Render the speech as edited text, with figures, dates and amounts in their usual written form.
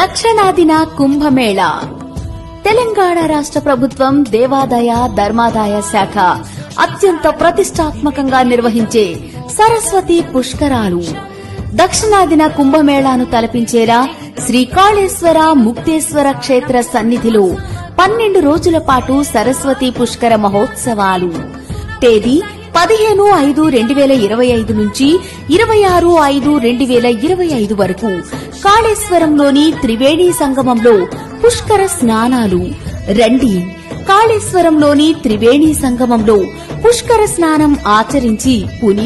దక్షిణాదిన కుంభమేళా. తెలంగాణ రాష్ట్ర ప్రభుత్వం దేవాదాయ ధర్మాదాయ శాఖ అత్యంత ప్రతిష్టాత్మకంగా నిర్వహించే సరస్వతి పుష్కరాలు. దక్షిణాదిన కుంభమేళాను తలపించేలా శ్రీకాళేశ్వర ముక్తేశ్వర క్షేత్ర సన్నిధిలో 12 రోజుల పాటు సరస్వతి పుష్కర మహోత్సవాలు. తేదీ 15/5/2025 నుంచి 26/5/2025 వరకు కాళేశ్వరంలోని త్రివేణి సంగమంలో పుష్కర స్నానాలు. రండి, కాళేశ్వరంలోని త్రివేణి సంగమంలో పుష్కర స్నానం ఆచరించి పుణ్యం